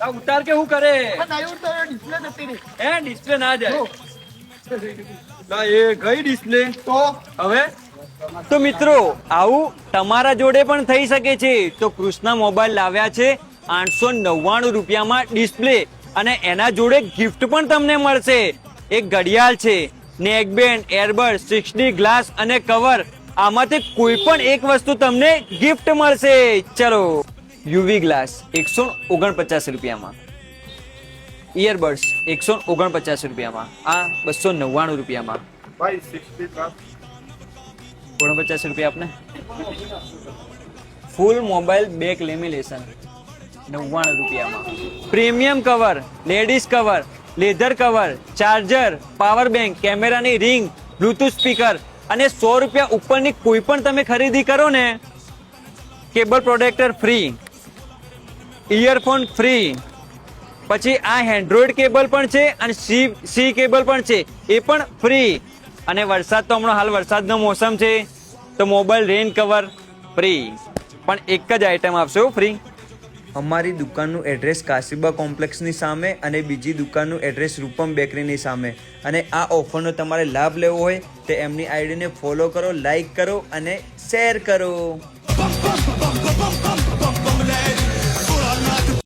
આ ઉતાર કે હું કરે નહીં ઉતારે ડિસ્પ્લે જતી રહી. ડિસ્પ્લે ના જાય જો. ના એ ગઈ ડિસ્પ્લે તો હવે તો મિત્રો આવું તમારા જોડે પણ થઈ શકે છે. તો કૃષ્ણા મોબાઈલ લાવ્યા છે 899 રૂપિયામાં ડિસ્પ્લે અને એના જોડે ગિફ્ટ પણ તમને મળશે. એક ઘડિયાળ છે, નેકબેન્ડ, એરબડ, 6D ગ્લાસ અને કવર. આમાંથી કોઈ પણ એક વસ્તુ તમને ગિફ્ટ મળશે. ચલો યુવી ગ્લાસ 149 રૂપિયામાં, ઇયરબડ્સ 149 રૂપિયામાં, આ 299 રૂપિયામાં, ભાઈ 60 ગ્રામ 49 રૂપિયા આપને. ફૂલ મોબાઈલ બેક લેમિનેશન 99 રૂપિયામાં. Premium cover, ladies cover, leather cover, charger, power bank, કેમેરાની રિંગ, બ્લુટૂથ સ્પીકર અને 100 રૂપિયા ઉપરની કોઈ પણ તમે ખરીદી કરો ને, cable protractor free, earphone free. પછી આ એન્ડ્રોઈડ કેબલ પણ છે અને સી કેબલ પણ છે, એ પણ ફ્રી. અને વરસાદ તો હમણાં હાલ વરસાદનો મોસમ છે તો મોબાઈલ રેન કવર ફ્રી. પણ એક જ આઈટમ આપશે ફ્રી. અમારી દુકાનનું એડ્રેસ કાશીબા કોમ્પ્લેક્સની સામે અને બીજી દુકાનનું એડ્રેસ રૂપમ બેકરીની સામે. અને આ ઓફરનો તમારે લાભ લેવો હોય તો એમની આઈડીને ફોલો કરો, લાઈક કરો અને શેર કરો.